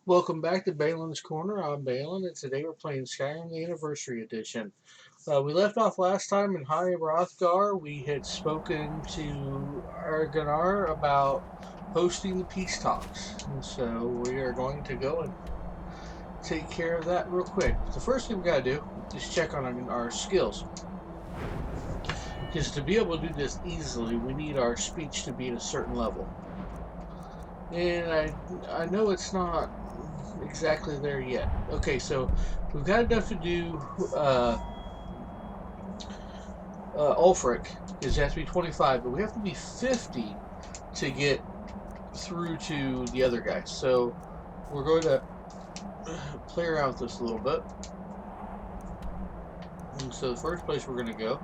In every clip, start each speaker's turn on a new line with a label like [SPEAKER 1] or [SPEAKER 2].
[SPEAKER 1] Welcome back to Balin's Corner. I'm Balin, and today we're playing Skyrim Anniversary Edition. We left off last time in High Rothgar. We had spoken to Argonar about hosting the peace talks, and so we are going to go and take care of that real quick. But the first thing we got to do is check on our skills, because to be able to do this easily, we need our speech to be at a certain level. And I know it's not exactly there yet. Okay, so we've got enough to do Ulfric, because it has to be 25, but we have to be 50 to get through to the other guy. So we're going to play around with this a little bit. And so the first place we're going to go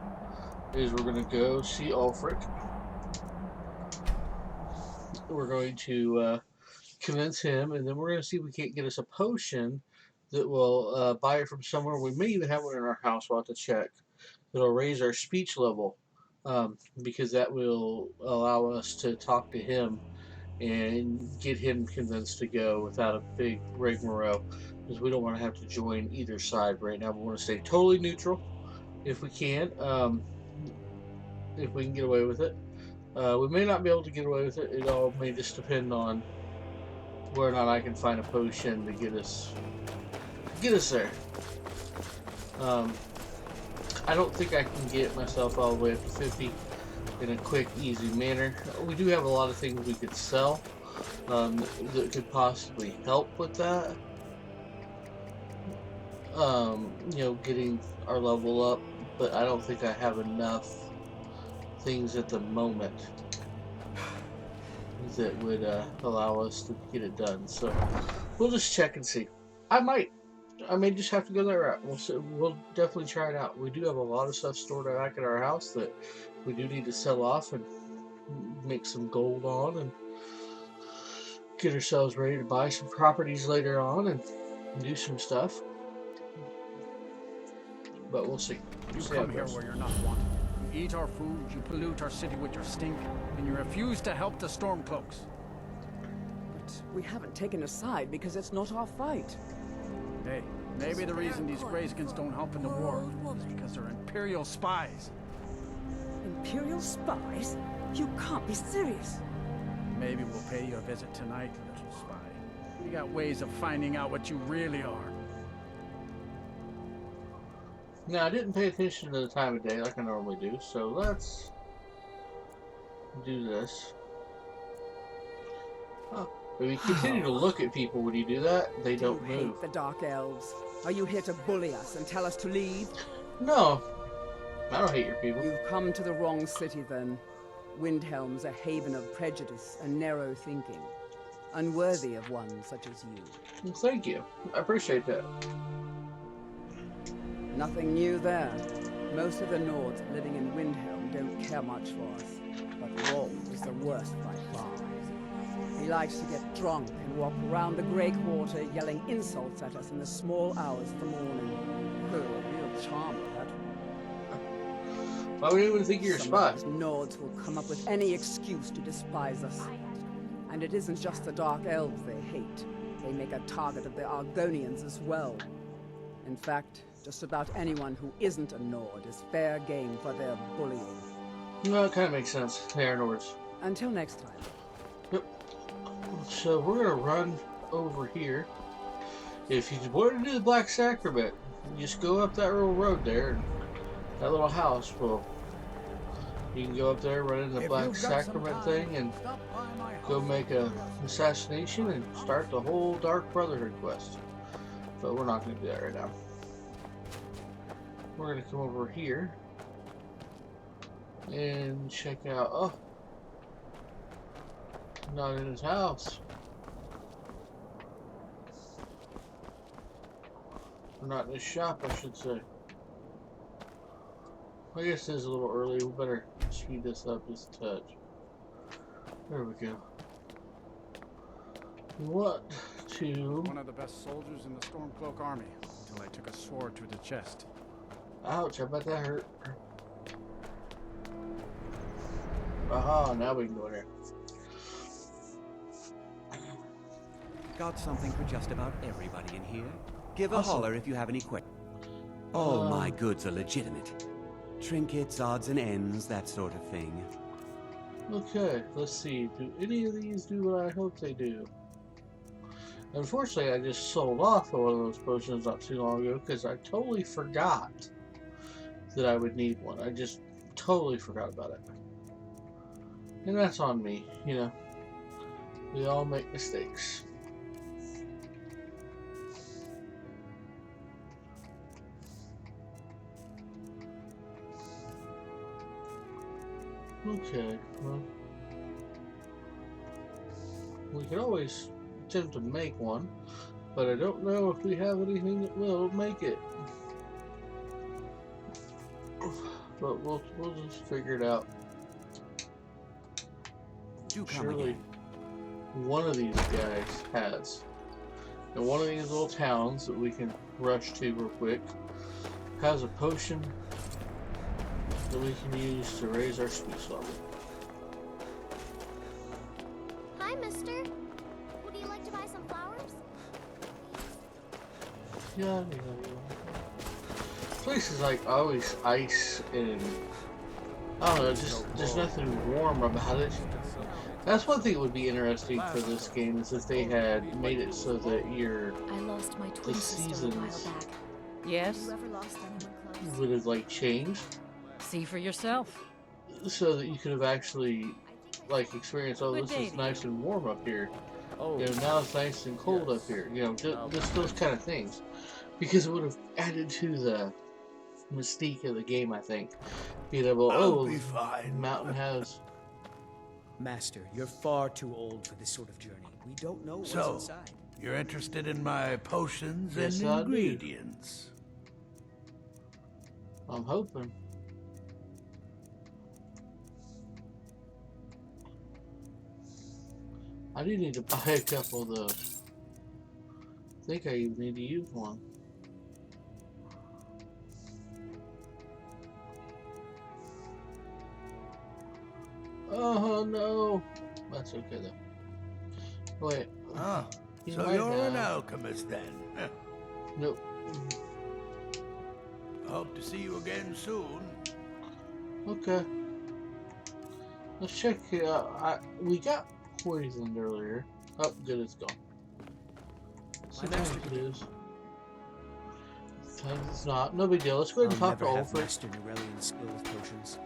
[SPEAKER 1] is we're going to go see Ulfric. We're going to convince him, and then we're going to see if we can't get us a potion that will buy it from somewhere. We may even have one in our house. We'll have to check. That'll raise our speech level, because that will allow us to talk to him and get him convinced to go without a big rigmarole, because we don't want to have to join either side right now. We want to stay totally neutral if we can, if we can get away with it. We may not be able to get away with it. It all may just depend on whether or not I can find a potion to get us there. Um, I don't think I can get myself all the way up to 50 in a quick, easy manner. We do have a lot of things we could sell, that could possibly help with that. Getting our level up, but I don't think I have enough things at the moment that would allow us to get it done. So we'll just check and see. I may just have to go that route. We'll definitely try it out. We do have a lot of stuff stored back at our house that we do need to sell off and make some gold on, and get ourselves ready to buy some properties later on and do some stuff. But we'll see.
[SPEAKER 2] You
[SPEAKER 1] See how
[SPEAKER 2] come
[SPEAKER 1] it
[SPEAKER 2] here
[SPEAKER 1] goes.
[SPEAKER 2] where you're not wanted. You eat our food, you pollute our city with your stink, and you refuse to help the Stormcloaks.
[SPEAKER 3] But we haven't taken a side because it's not our fight.
[SPEAKER 2] Hey, maybe the reason these Greyskins don't help in the war is because they're Imperial spies.
[SPEAKER 3] Imperial spies? You can't be serious.
[SPEAKER 2] Maybe we'll pay you a visit tonight, little spy. We got ways of finding out what you really are.
[SPEAKER 1] Now, I didn't pay attention to the time of day like I normally do, so let's do this. Oh, if you continue to look at people when you do that, they
[SPEAKER 3] Do you
[SPEAKER 1] don't move.
[SPEAKER 3] hate the Dark Elves? Are you here to bully us and tell us to leave?
[SPEAKER 1] No, I don't hate your people.
[SPEAKER 3] You've come to the wrong city then. Windhelm's a haven of prejudice and narrow thinking. Unworthy of one such as you.
[SPEAKER 1] Well, thank you. I appreciate that.
[SPEAKER 3] Nothing new there. Most of the Nords living in Windhelm don't care much for us. But Rolf is the worst by far. He likes to get drunk and walk around the Grey Quarter yelling insults at us in the small hours of the morning. Oh, real charmer, that one.
[SPEAKER 1] Why would anyone think you're a
[SPEAKER 3] Some
[SPEAKER 1] spy?
[SPEAKER 3] of these Nords will come up with any excuse to despise us. And it isn't just the Dark Elves they hate. They make a target of the Argonians as well. In fact, just about anyone who isn't a Nord is fair game for their bullying.
[SPEAKER 1] No, it kind of makes sense. They are Nords.
[SPEAKER 3] Until next time.
[SPEAKER 1] Yep. So we're gonna run over here. If you want to do the Black Sacrament, you just go up that little road there, and that little house will. You can go up there, run into the
[SPEAKER 2] If
[SPEAKER 1] Black
[SPEAKER 2] you've got some
[SPEAKER 1] Sacrament
[SPEAKER 2] time,
[SPEAKER 1] thing, and
[SPEAKER 2] stop by my
[SPEAKER 1] go
[SPEAKER 2] house.
[SPEAKER 1] make a assassination and start the whole Dark Brotherhood quest. But we're not going to do that right now. We're going to come over here and check out. Oh, not in his house. Or not in his shop, I should say. I guess it is a little early. We better speed this up just a touch. There we go. What to...
[SPEAKER 2] One of the best soldiers in the Stormcloak army, until I took a sword to the chest.
[SPEAKER 1] Ouch, I bet that hurt. Aha, now we can go in there.
[SPEAKER 4] Got something for just about everybody in here. Give a
[SPEAKER 1] Awesome.
[SPEAKER 4] holler if you have any questions. All my goods are legitimate. Trinkets, odds and ends, that sort of thing.
[SPEAKER 1] Okay, let's see. Do any of these do what I hope they do? Unfortunately, I just sold off one of those potions not too long ago because I totally forgot that I would need one. I just totally forgot about it. And that's on me, you know. We all make mistakes. Okay, well, we could always attempt to make one, but I don't know if we have anything that will make it. But we'll just figure it out.
[SPEAKER 4] Do come
[SPEAKER 1] Surely
[SPEAKER 4] again.
[SPEAKER 1] one of these guys has. And one of these little towns that we can rush to real quick has a potion that we can use to raise our speech level.
[SPEAKER 5] Hi, mister. Would you like to buy some flowers?
[SPEAKER 1] Yeah. This place is like always ice and I don't know, just nothing warm about it. That's one thing that would be interesting for this game is if they had made it so that
[SPEAKER 5] I lost my twin sister a while
[SPEAKER 1] seasons
[SPEAKER 5] back.
[SPEAKER 3] Yes?
[SPEAKER 5] You ever lost anyone close?
[SPEAKER 1] would have like changed
[SPEAKER 3] See for yourself.
[SPEAKER 1] so that you could have actually like experienced, oh,
[SPEAKER 3] Good
[SPEAKER 1] this is
[SPEAKER 3] day.
[SPEAKER 1] nice and warm up here.
[SPEAKER 2] Oh,
[SPEAKER 1] You know, now it's nice and cold up here. You know, just those kind of things. Because it would have added to the mystique of the game, I think. Being able,
[SPEAKER 6] I'll
[SPEAKER 1] oh,
[SPEAKER 6] be fine.
[SPEAKER 1] mountain has.
[SPEAKER 7] Master, you're far too old for this sort of journey. We don't know what's
[SPEAKER 6] So,
[SPEAKER 7] inside.
[SPEAKER 6] you're interested in my potions
[SPEAKER 1] Yes,
[SPEAKER 6] and
[SPEAKER 1] I do.
[SPEAKER 6] ingredients?
[SPEAKER 1] I'm hoping. I do need to buy a couple of those. I think I even need to use one. Oh no! That's okay though. Wait.
[SPEAKER 6] Ah,
[SPEAKER 1] you
[SPEAKER 6] so
[SPEAKER 1] might
[SPEAKER 6] you're an
[SPEAKER 1] have-
[SPEAKER 6] alchemist then.
[SPEAKER 1] Nope.
[SPEAKER 6] Hope to see you again soon.
[SPEAKER 1] Okay. Let's check it out. We got poisoned earlier. Oh, good, it's gone. Sometimes it is. Sometimes it's not. No big deal. Let's go ahead and
[SPEAKER 7] I'll
[SPEAKER 1] talk to
[SPEAKER 7] never have
[SPEAKER 1] Ulfric
[SPEAKER 7] mastered Nurelian skill with potions.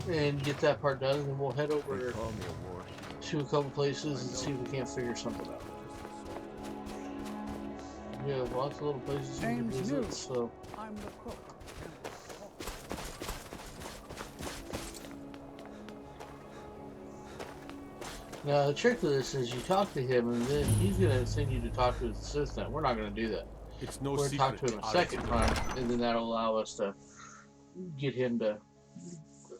[SPEAKER 1] and get that part done, and then we'll head
[SPEAKER 2] they
[SPEAKER 1] over
[SPEAKER 2] call me a war.
[SPEAKER 1] to a couple places and see if we can't figure something out. We have lots of little places we can
[SPEAKER 2] Name's
[SPEAKER 1] visit,
[SPEAKER 2] Newt.
[SPEAKER 1] so
[SPEAKER 2] I'm the cook.
[SPEAKER 1] now the trick to this is you talk to him and then he's gonna send you to talk to his assistant. We're not gonna do that.
[SPEAKER 8] It's no
[SPEAKER 1] We're gonna
[SPEAKER 8] secret.
[SPEAKER 1] talk to him a
[SPEAKER 8] I'll
[SPEAKER 1] second
[SPEAKER 8] explain.
[SPEAKER 1] time, and then that'll allow us to get him to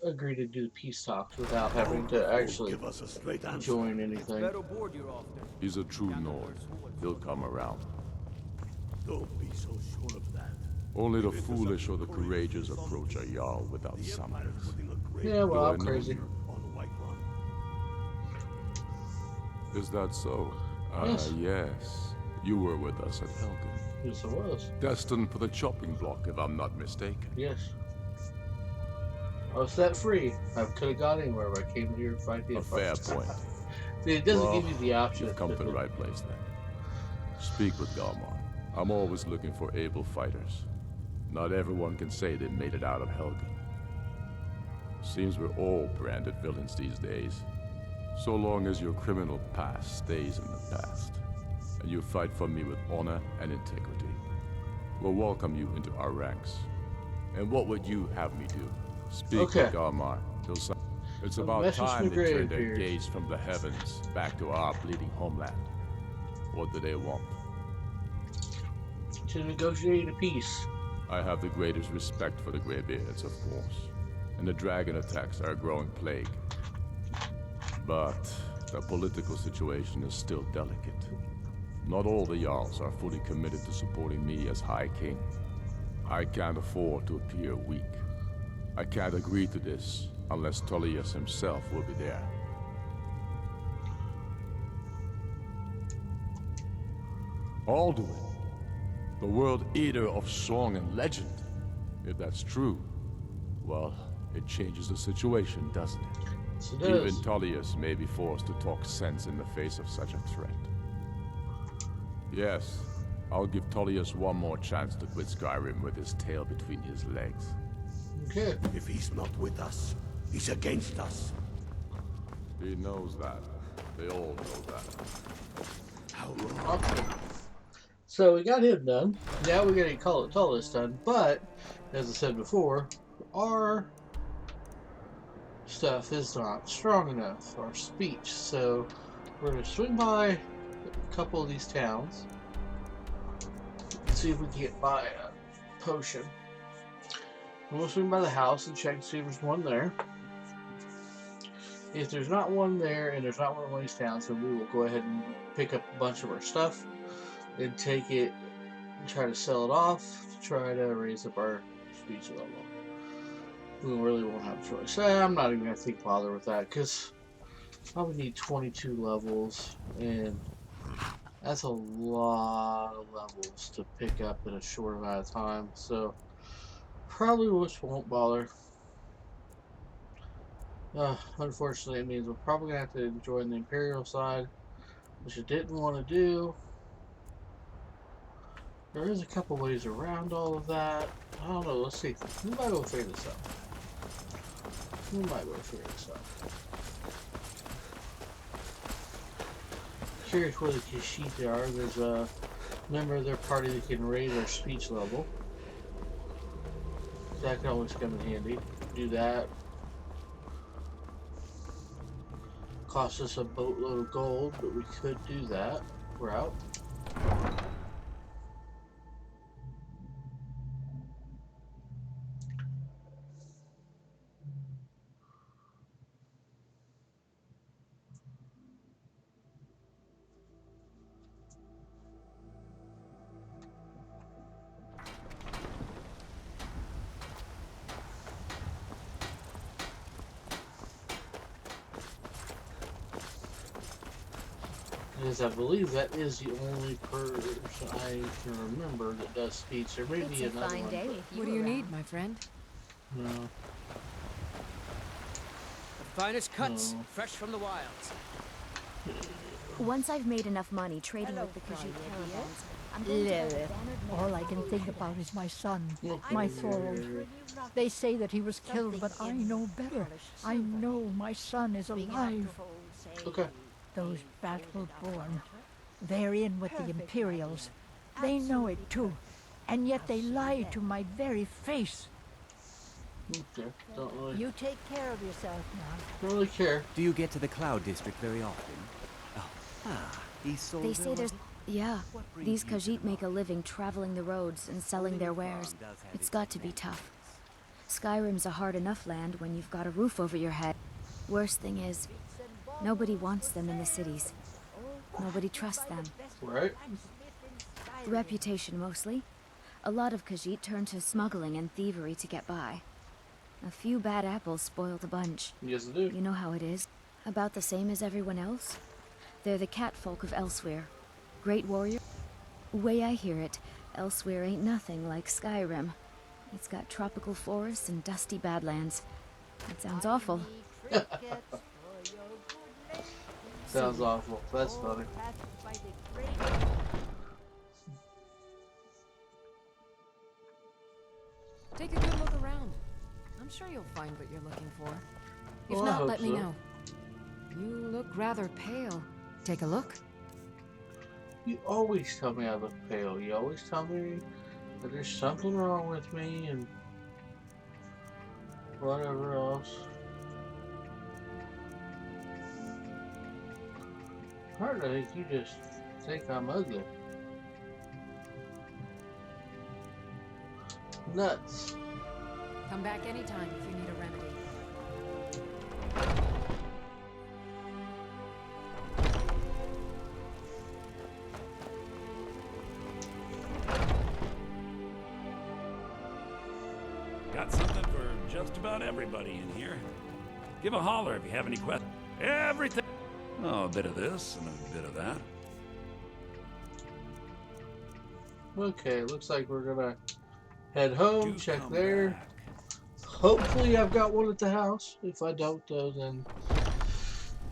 [SPEAKER 1] agree to do the peace talks without having to actually
[SPEAKER 6] Give us a straight answer.
[SPEAKER 1] join anything.
[SPEAKER 7] Better board you're off there.
[SPEAKER 8] He's a true Nord. He'll come around.
[SPEAKER 6] Don't be so sure of that.
[SPEAKER 8] Only the foolish or the courageous approach a Jarl without
[SPEAKER 6] The Empire's
[SPEAKER 8] summons.
[SPEAKER 6] putting a great
[SPEAKER 1] Yeah, well,
[SPEAKER 8] Do I
[SPEAKER 1] I'm
[SPEAKER 8] know
[SPEAKER 1] crazy.
[SPEAKER 8] you?
[SPEAKER 6] on the White Run.
[SPEAKER 8] Is that so?
[SPEAKER 1] Yes.
[SPEAKER 8] Yes. You were with us at Helgen.
[SPEAKER 1] Yes, it was.
[SPEAKER 8] Destined for the chopping block, if I'm not mistaken.
[SPEAKER 1] Yes. I was set free. I could have gone anywhere, but I came here to fight the
[SPEAKER 8] A fair
[SPEAKER 1] Empire.
[SPEAKER 8] point.
[SPEAKER 1] It doesn't
[SPEAKER 8] Well,
[SPEAKER 1] give you the option.
[SPEAKER 8] You've come to the right place then. Speak with Galmar. I'm always looking for able fighters. Not everyone can say they made it out of Helgen. Seems we're all branded villains these days. So long as your criminal past stays in the past, and you fight for me with honor and integrity, we'll welcome you into our ranks. And what would you have me do? Speak
[SPEAKER 1] Okay.
[SPEAKER 8] with Galmar. It's
[SPEAKER 1] A
[SPEAKER 8] about
[SPEAKER 1] message
[SPEAKER 8] time
[SPEAKER 1] from
[SPEAKER 8] they
[SPEAKER 1] the
[SPEAKER 8] turned their
[SPEAKER 1] Greybeard.
[SPEAKER 8] gaze from the heavens back to our bleeding homeland. What do they want?
[SPEAKER 1] To negotiate a peace.
[SPEAKER 8] I have the greatest respect for the Greybeards, of course, and the dragon attacks are a growing plague. But the political situation is still delicate. Not all the Jarls are fully committed to supporting me as High King. I can't afford to appear weak. I can't agree to this unless Tullius himself will be there. Alduin, the world eater of song and legend. If that's true, well, it changes the situation, doesn't it?
[SPEAKER 1] Yes, it does.
[SPEAKER 8] Even Tullius may be forced to talk sense in the face of such a threat. Yes, I'll give Tullius one more chance to quit Skyrim with his tail between his legs.
[SPEAKER 1] Okay.
[SPEAKER 6] If he's not with us, he's against us.
[SPEAKER 8] He knows that. They all know that.
[SPEAKER 6] How long?
[SPEAKER 1] Okay. So we got him done. Now we gotta call it Tullius done. But as I said before, our stuff is not strong enough. Our speech. So we're gonna swing by a couple of these towns and see if we can get by a potion. We'll swing by the house and check and see if there's one there. If there's not one there and there's not one of these towns, then we will go ahead and pick up a bunch of our stuff and take it and try to sell it off to try to raise up our speech level. We really won't have a choice. I'm not even going to bother with that because I would need 22 levels, and that's a lot of levels to pick up in a short amount of time. So probably just won't bother. Unfortunately, it means we're probably going to have to join the Imperial side, which I didn't want to do. There is a couple ways around all of that. I don't know. Let's see. We might be able to figure this out. We might be able to figure this out. Curious where the Khajiit are. There's a member of their party that can raise our speech level. That can always come in handy. Do that. Cost us a boatload of gold, but we could do that route. Because I believe that is the only person I can remember that does speech. There may be
[SPEAKER 5] It's a
[SPEAKER 1] another
[SPEAKER 5] fine
[SPEAKER 1] one.
[SPEAKER 5] day
[SPEAKER 1] but
[SPEAKER 5] if you
[SPEAKER 9] What do you
[SPEAKER 5] around.
[SPEAKER 9] need, my friend?
[SPEAKER 1] no.
[SPEAKER 7] The finest cuts,
[SPEAKER 1] No.
[SPEAKER 7] fresh from the wilds.
[SPEAKER 5] Once I've made enough money trading with the Khajiit caravans, I'm going to build a
[SPEAKER 10] Lilith.
[SPEAKER 5] bannered
[SPEAKER 10] All
[SPEAKER 5] man
[SPEAKER 10] I can
[SPEAKER 5] around
[SPEAKER 10] think
[SPEAKER 5] the
[SPEAKER 10] about is my son,
[SPEAKER 1] Look
[SPEAKER 10] my
[SPEAKER 1] over
[SPEAKER 10] Thorold.
[SPEAKER 1] here.
[SPEAKER 10] They say that he was killed, but I know better. I know my son is alive.
[SPEAKER 1] Okay.
[SPEAKER 10] Those battle-born, they're in with the Imperials. They know it too, and yet they lie to my very face.
[SPEAKER 1] Okay. Don't
[SPEAKER 10] You take care of yourself now.
[SPEAKER 1] really care.
[SPEAKER 4] Do you get to the Cloud District very often? Oh, these souls.
[SPEAKER 5] They say there's... Yeah, these Khajiit make a living traveling the roads and selling their wares. It's got to be tough. Skyrim's a hard enough land when you've got a roof over your head. Worst thing is, nobody wants them in the cities. Nobody trusts them.
[SPEAKER 1] Right?
[SPEAKER 5] Reputation mostly. A lot of Khajiit turn to smuggling and thievery to get by. A few bad apples spoil the bunch.
[SPEAKER 1] Yes, I do.
[SPEAKER 5] You know how it is. About the same as everyone else. They're the cat folk of Elsewhere. Great warrior. Way I hear it, Elsewhere ain't nothing like Skyrim. It's got tropical forests and dusty badlands. It sounds awful.
[SPEAKER 1] Sounds awful. That's funny.
[SPEAKER 9] Take a good look around. I'm sure you'll find what you're looking for. If
[SPEAKER 1] Well, I
[SPEAKER 9] not,
[SPEAKER 1] hope
[SPEAKER 9] let me
[SPEAKER 1] so.
[SPEAKER 9] know. You look rather pale. Take a look.
[SPEAKER 1] You always tell me I look pale. You always tell me that there's something wrong with me and whatever else. Hard to think you just think I'm ugly. Nuts.
[SPEAKER 9] Come back anytime if you need a remedy.
[SPEAKER 11] Got something for just about everybody in here. Give a holler if you have any questions. Everything. Oh, a bit of this and a bit of that.
[SPEAKER 1] Okay, looks like we're gonna head home,
[SPEAKER 11] Do
[SPEAKER 1] check
[SPEAKER 11] come
[SPEAKER 1] there.
[SPEAKER 11] back.
[SPEAKER 1] Hopefully I've got one at the house. If I don't though, then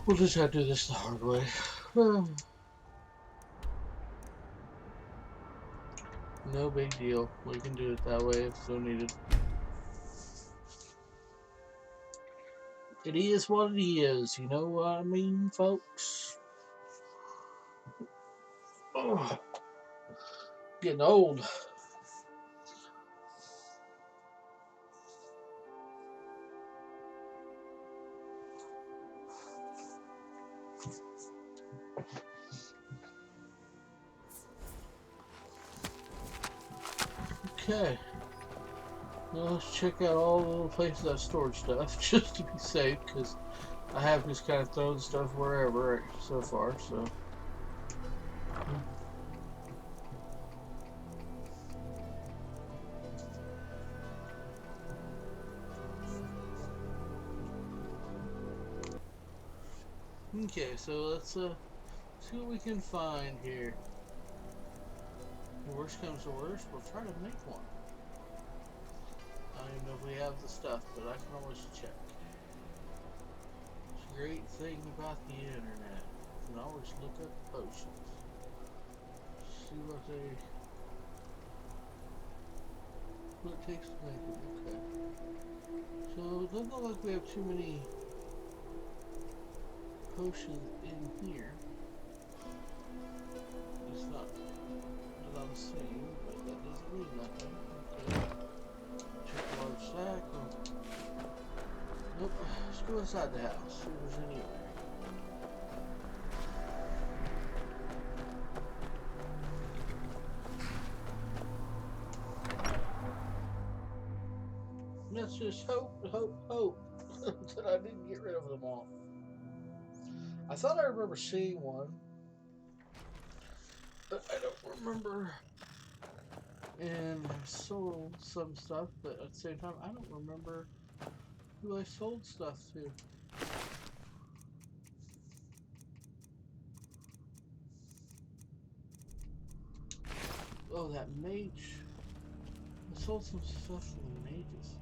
[SPEAKER 1] we'll just have to do this the hard way. No big deal. We can do it that way if so needed. It is what it is, you know what I mean, folks? Oh, getting old. Okay. Well, let's check out all the little places that stored stuff just to be safe, because I have just kind of thrown stuff wherever so far, so. Okay, so let's see what we can find here. Worst comes to worst, we'll try to make one. I don't even know if we have the stuff, but I can always check. It's a great thing about the internet. You can always look up potions. See what it takes to make them. Okay. So it doesn't look like we have too many potions in here. It's not that I'm seeing, but that doesn't mean nothing. Okay. Check the large sack. Oh. Nope. Let's go inside the house. See if there's any other. Let's just hope that I didn't get rid of them all. I thought I remember seeing one, but I don't remember. And I sold some stuff, but at the same time, I don't remember who I sold stuff to. Oh, that mage. I sold some stuff to the mages.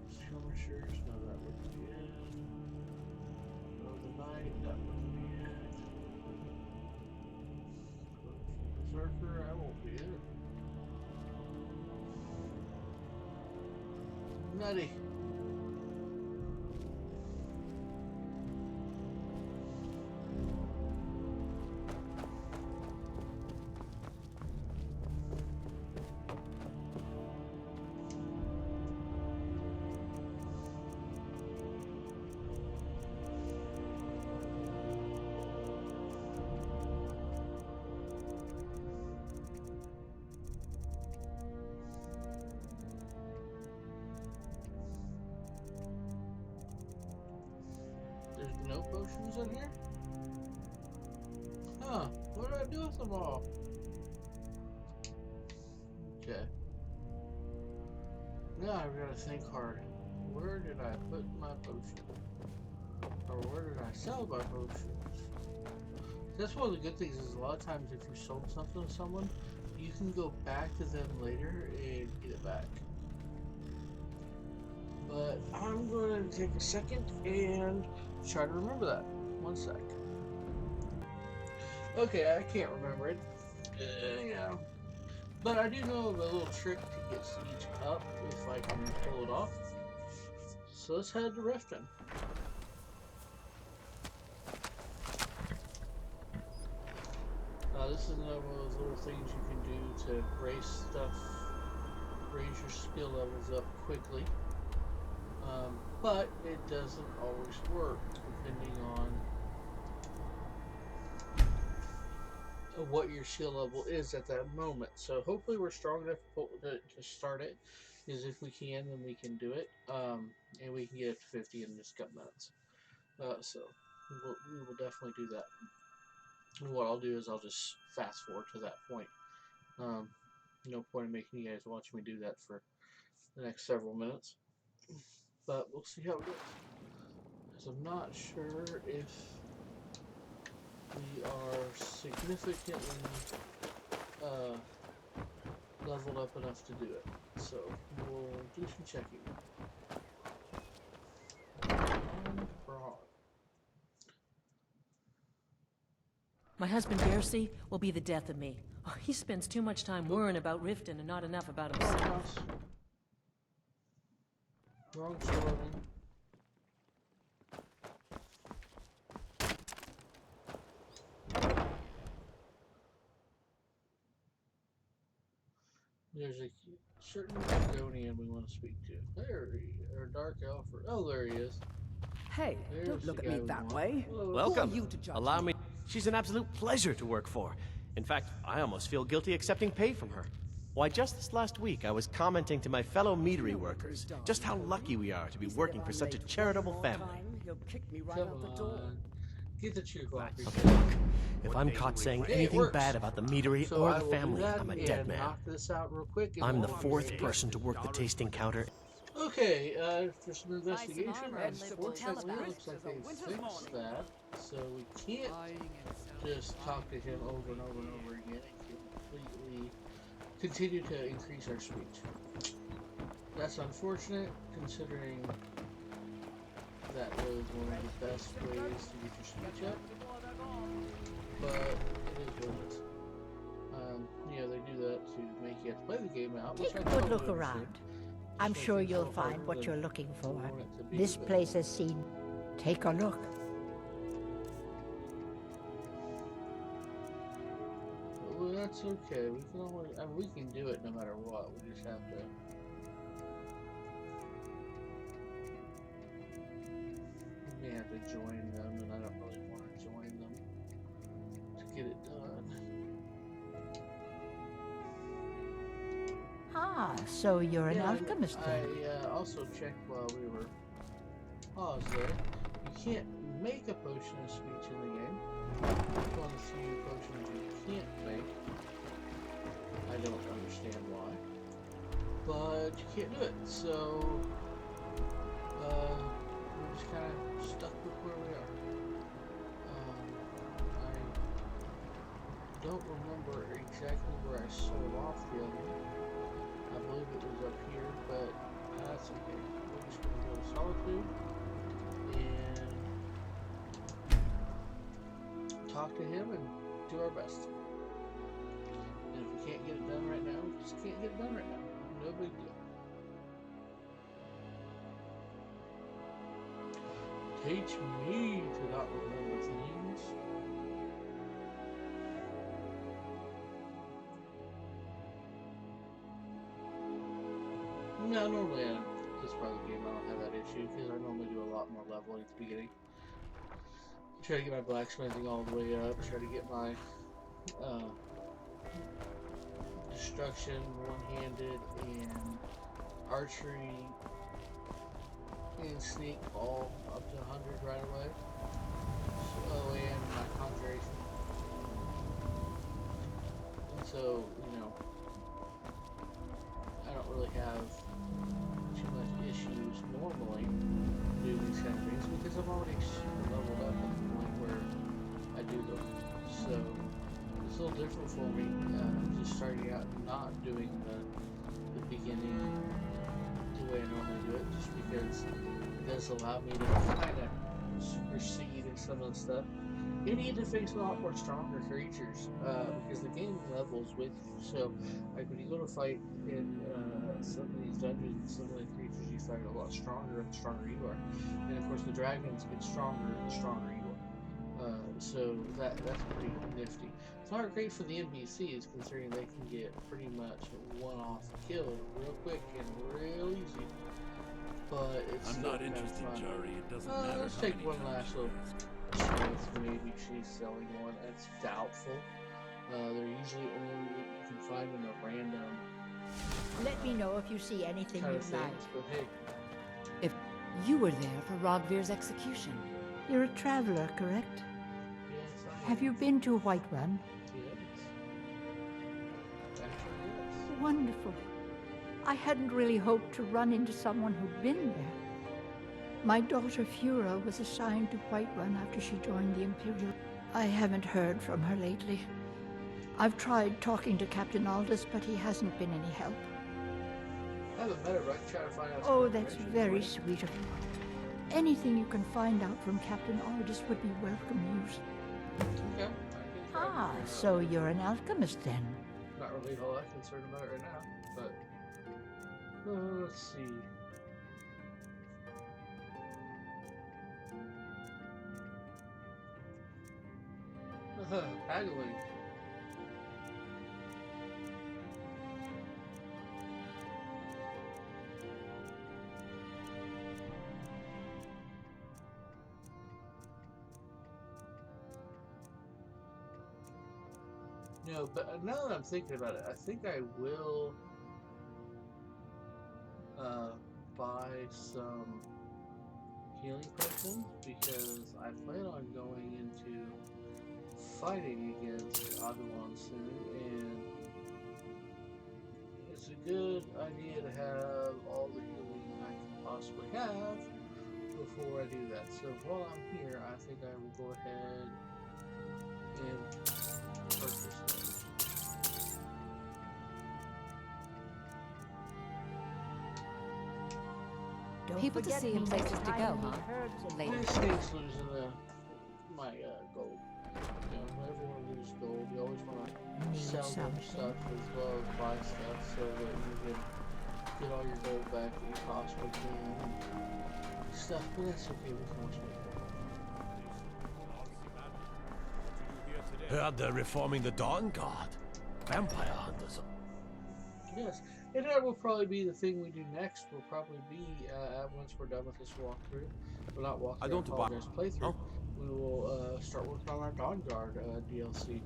[SPEAKER 1] Skirmishers, no, that wouldn't be it. No, the knight, that wouldn't be it. Berserker, that won't be it. Nutty. There's no potions in here? Huh, what did I do with them all? Okay. Now I've got to think hard. Where did I put my potion? Or where did I sell my potions? That's one of the good things is a lot of times if you sold something to someone, you can go back to them later and get it back. But I'm going to take a second and try to remember that. One sec. Okay, I can't remember it. Yeah. But I do know of a little trick to get Siege up if I can pull it off. So let's head to Riften. This is another one of those little things you can do to raise your skill levels up quickly. But it doesn't always work depending on what your skill level is at that moment. So hopefully we're strong enough to start it. Because if we can, then we can do it. And we can get up to 50 in just a couple minutes. So we will definitely do that. And what I'll do is I'll just fast forward to that point. No point in making you guys watch me do that for the next several minutes. But we'll see how it goes. Because I'm not sure if we are significantly leveled up enough to do it. So we'll do some checking.
[SPEAKER 12] My husband Darcy will be the death of me. Oh, he spends too much time worrying about Riften and not enough about himself.
[SPEAKER 1] Wrong sorting. There's a certain Argonian we want to speak to. There he is. Or Dark Elf. Oh, there he is.
[SPEAKER 3] Hey,
[SPEAKER 1] There's
[SPEAKER 3] don't look
[SPEAKER 1] the
[SPEAKER 3] at me
[SPEAKER 1] guy we
[SPEAKER 3] that
[SPEAKER 1] want.
[SPEAKER 3] way.
[SPEAKER 13] Welcome.
[SPEAKER 3] Who are you to judge
[SPEAKER 13] Allow
[SPEAKER 3] me?
[SPEAKER 13] me. She's an absolute pleasure to work for. In fact, I almost feel guilty accepting pay from her. Why, just this last week, I was commenting to my fellow meadery workers just how lucky we are to be working for such a charitable family.
[SPEAKER 3] He'll kick me right
[SPEAKER 1] Come
[SPEAKER 3] out the door.
[SPEAKER 1] on. Get the cheer coffee.
[SPEAKER 13] Okay, look. If I'm caught saying
[SPEAKER 1] Hey, it
[SPEAKER 13] anything
[SPEAKER 1] works.
[SPEAKER 13] bad about the meadery
[SPEAKER 1] So
[SPEAKER 13] or
[SPEAKER 1] I
[SPEAKER 13] the
[SPEAKER 1] will do
[SPEAKER 13] family,
[SPEAKER 1] that
[SPEAKER 13] I'm a
[SPEAKER 1] and
[SPEAKER 13] dead man.
[SPEAKER 1] knock this out real quick and
[SPEAKER 13] I'm the
[SPEAKER 1] we'll
[SPEAKER 13] fourth
[SPEAKER 1] be
[SPEAKER 13] person to work the tasting counter.
[SPEAKER 1] Okay, after some investigation,
[SPEAKER 3] and
[SPEAKER 1] unfortunately,
[SPEAKER 3] live
[SPEAKER 1] it looks like they
[SPEAKER 3] winter's
[SPEAKER 1] fixed
[SPEAKER 3] morning.
[SPEAKER 1] that, so we can't just talk to him over and over and over again and completely continue to increase our speech. That's unfortunate, considering that was one of the best ways to get your speech up, but it is what it is. Yeah, they do that to make you have to play the game out.
[SPEAKER 10] Take
[SPEAKER 1] which
[SPEAKER 10] a
[SPEAKER 1] I
[SPEAKER 10] good
[SPEAKER 1] totally
[SPEAKER 10] look
[SPEAKER 1] understand.
[SPEAKER 10] around. I'm
[SPEAKER 1] Just
[SPEAKER 10] sure
[SPEAKER 1] makes it
[SPEAKER 10] you'll
[SPEAKER 1] so
[SPEAKER 10] find
[SPEAKER 1] harder
[SPEAKER 10] what
[SPEAKER 1] than
[SPEAKER 10] you're looking for.
[SPEAKER 1] you want it to be,
[SPEAKER 10] This
[SPEAKER 1] but-
[SPEAKER 10] place has seen. Take a look.
[SPEAKER 1] Well, that's okay. We can only, I mean, we can do it no matter what. We just have to. We may have to join them, and I don't really want to join them to get it done.
[SPEAKER 10] Ah, so you're an
[SPEAKER 1] Yeah, and
[SPEAKER 10] alchemist then.
[SPEAKER 1] I also checked while we were paused there. You can't make a potion of speech in the game. It's one of the few potions you can't make. I don't understand why. But you can't do it, so we're just kind of stuck with where we are. I don't remember exactly where I sold off the other one. I believe it was up here, but that's okay. We're just gonna go to Solitude and talk to him and do our best. And if we can't get it done right now, we just can't get it done right now. No big deal. Teach me to not remember things. No, normally at this part of the game I don't have that issue because I normally do a lot more leveling at the beginning. Try to get my blacksmithing all the way up, try to get my destruction one-handed and archery and sneak all up to 100 right away. So, and my conjuration. And so, you know, I don't really have too much issues normally doing these kind of things because I'm already super leveled up at the point where I do them. So it's a little different for me just starting out and not doing the beginning the way I normally do it, just because it does allow me to kind of supersede in some of the stuff. You need to face a lot more stronger creatures because the game levels with you. So, like when you go to fight in some of these dungeons, some of the creatures you fight are a lot stronger and the stronger you are. And of course, the dragons get stronger the stronger you are. So that's pretty nifty. It's not great for the NPCs considering they can get pretty much one-off killed real quick and real easy. But it's
[SPEAKER 11] I'm
[SPEAKER 1] still
[SPEAKER 11] not
[SPEAKER 1] kind of
[SPEAKER 11] interested,
[SPEAKER 1] fun.
[SPEAKER 11] Jari. It doesn't matter.
[SPEAKER 1] Let's
[SPEAKER 11] how
[SPEAKER 1] take
[SPEAKER 11] many
[SPEAKER 1] one
[SPEAKER 11] times
[SPEAKER 1] last
[SPEAKER 11] you
[SPEAKER 1] little
[SPEAKER 11] do this.
[SPEAKER 1] chance. Maybe she's selling one. It's doubtful. They're usually only you can find in a random
[SPEAKER 10] Let me know if you see anything
[SPEAKER 1] kind
[SPEAKER 10] you
[SPEAKER 1] of things.
[SPEAKER 10] like.
[SPEAKER 1] But hey,
[SPEAKER 9] If you were there for Rogvir's execution.
[SPEAKER 10] You're a traveler, correct?
[SPEAKER 1] yes, I
[SPEAKER 10] Have you been to Whiterun?
[SPEAKER 1] Yes. Actually, yes.
[SPEAKER 10] Wonderful. I hadn't really hoped to run into someone who'd been there. My daughter Fura was assigned to Whiterun after she joined the Imperial. I haven't heard from her lately. I've tried talking to Captain Aldous, but he hasn't been any help.
[SPEAKER 1] I haven't met her, but I can try to find out.
[SPEAKER 10] Oh, that's very sweet of you. Anything you can find out from Captain Aldous would be welcome news.
[SPEAKER 1] Okay.
[SPEAKER 10] Ah, so you're an alchemist then?
[SPEAKER 1] Not really all that concerned about it right now, but let's see. Haggling. No, but now that I'm thinking about it, I think I will buy some healing potions because I plan on going into fighting against Adawan soon, and it's a good idea to have all the healing I can possibly have before I do that. So while I'm here, I think I will go ahead and purchase those.
[SPEAKER 9] People to see and places to go, huh? Later.
[SPEAKER 1] I stinks losing my gold. You know, everyone loses gold. You always want to sell them stuff as well as buy stuff so that you can get all your gold back that you possibly can. Stuff, but that's okay. We can always make more.
[SPEAKER 6] Heard they're reforming the Dawn Guard. Vampire hunters.
[SPEAKER 1] Yes, and that will probably be the thing we do next. Will probably be once we're done with this walkthrough. Well, not walkthrough. I don't apologize. Playthrough. Oh. We will start working on our Dawn Guard DLC.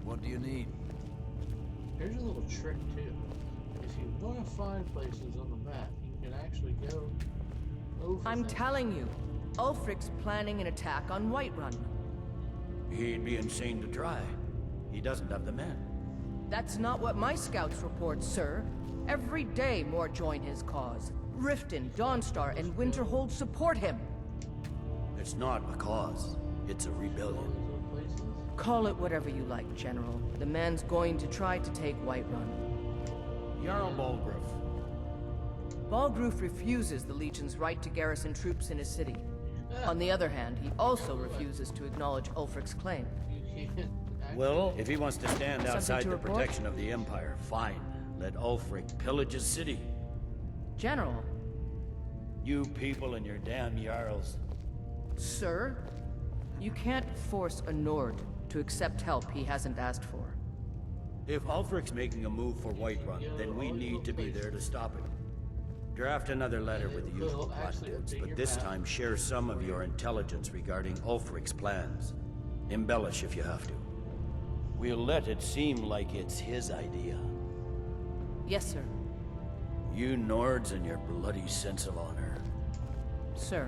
[SPEAKER 2] What do you need?
[SPEAKER 1] Here's a little trick too. If you want to find places on the map, you can actually go over.
[SPEAKER 14] I'm telling you, Ulfric's planning an attack on Whiterun.
[SPEAKER 6] He'd be insane to try. He doesn't have the men.
[SPEAKER 14] That's not what my scouts report, sir. Every day more join his cause. Riften, Dawnstar, and Winterhold support him.
[SPEAKER 6] It's not a cause. It's a rebellion.
[SPEAKER 14] Call it whatever you like, General. The man's going to try to take Whiterun.
[SPEAKER 6] Jarl Balgruuf.
[SPEAKER 14] Balgruuf refuses the Legion's right to garrison troops in his city. On the other hand, he also refuses to acknowledge Ulfric's claim.
[SPEAKER 6] Well, if he wants to stand outside the protection of the Empire, fine. Let Ulfric pillage his city.
[SPEAKER 14] General.
[SPEAKER 6] You people and your damn Jarls.
[SPEAKER 14] Sir, you can't force a Nord to accept help he hasn't asked for.
[SPEAKER 6] If Ulfric's making a move for Whiterun, then we need to be there to stop it. Draft another letter with the usual plot points, but this time share some of your intelligence regarding Ulfric's plans. Embellish if you have to. We'll let it seem like it's his idea.
[SPEAKER 14] Yes, sir.
[SPEAKER 6] You Nords and your bloody sense of honor.
[SPEAKER 14] Sir.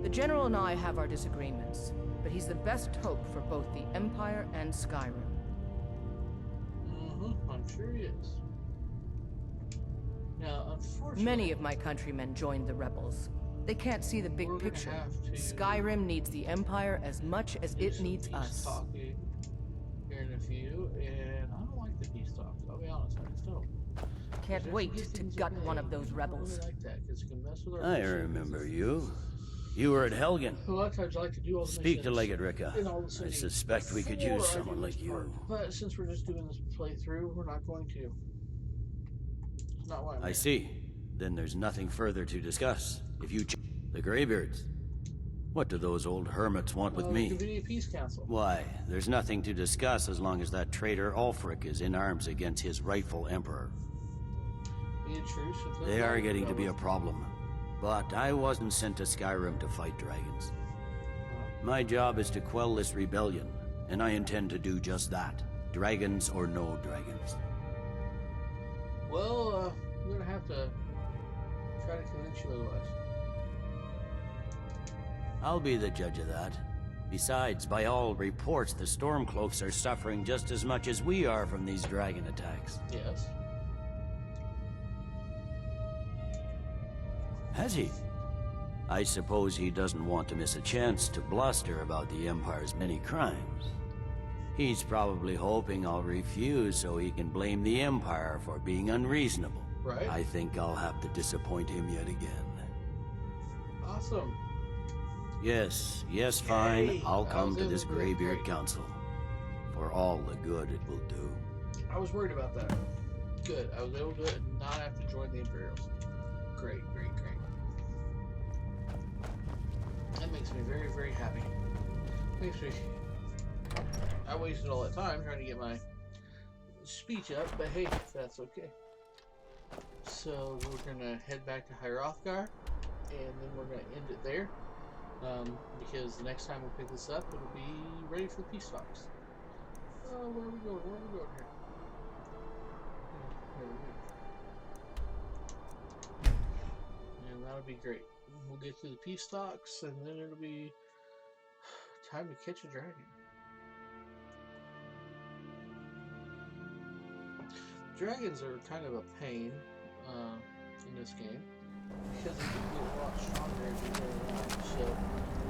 [SPEAKER 14] The General and I have our disagreements, but he's the best hope for both the Empire and Skyrim.
[SPEAKER 1] I'm sure he is. Now, unfortunately,
[SPEAKER 14] many of my countrymen joined the rebels. They can't see the big picture. Skyrim needs the Empire as much as it needs us.
[SPEAKER 1] Talking here in a few, and I don't like the peace talks. I'll be honest, I just don't.
[SPEAKER 14] Can't wait to gut one of those rebels.
[SPEAKER 6] I remember you. You were at Helgen.
[SPEAKER 1] A lot of times I like to do all the
[SPEAKER 6] Speak to Legate Ricka. I suspect we could use someone like you.
[SPEAKER 1] But since we're just doing this playthrough, we're not going to. It's not why
[SPEAKER 6] I see. Then there's nothing further to discuss. If you the Greybeards. What do those old hermits want with me?
[SPEAKER 1] The Peace Council.
[SPEAKER 6] Why? There's nothing to discuss as long as that traitor Ulfric is in arms against his rightful emperor. They are getting to be a problem. But I wasn't sent to Skyrim to fight dragons. My job is to quell this rebellion, and I intend to do just that. Dragons or no dragons.
[SPEAKER 1] Well, we're gonna have to try to convince you otherwise.
[SPEAKER 6] I'll be the judge of that. Besides, by all reports, the Stormcloaks are suffering just as much as we are from these dragon attacks.
[SPEAKER 1] Yes.
[SPEAKER 6] Has he? I suppose he doesn't want to miss a chance to bluster about the Empire's many crimes. He's probably hoping I'll refuse so he can blame the Empire for being unreasonable.
[SPEAKER 1] Right.
[SPEAKER 6] I think I'll have to disappoint him yet again.
[SPEAKER 1] Awesome.
[SPEAKER 6] Yes, fine.
[SPEAKER 1] Yay.
[SPEAKER 6] I'll come to this
[SPEAKER 1] Great.
[SPEAKER 6] Greybeard Council. For all the good it will do.
[SPEAKER 1] I was worried about that. Good. I was able to do it and not have to join the Imperials. Great. That makes me very, very happy. Makes me... I wasted all that time trying to get my speech up, but hey, that's okay. So we're gonna head back to Hrothgar, and then we're gonna end it there. Because the next time we pick this up, it'll be ready for the peace talks. Where are we going? Where are we going here? There we go. And that'll be great. We'll get through the peace talks, and then it'll be time to catch a dragon. Dragons are kind of a pain in this game because they do get a lot stronger as you go around. So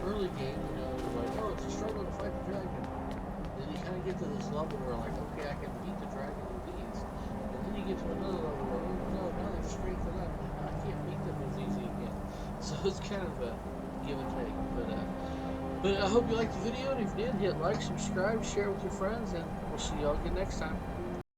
[SPEAKER 1] early game, you know, like, oh, it's a struggle to fight the dragon. Then you kind of get to this level where like, okay, I can beat the dragon with these. And then you get to another level where, oh no, now they've strengthened up and I can't beat them as easy again. So it's kind of a give and take. But I hope you liked the video, and if you did, hit like, subscribe, share with your friends, and we'll see y'all again next time.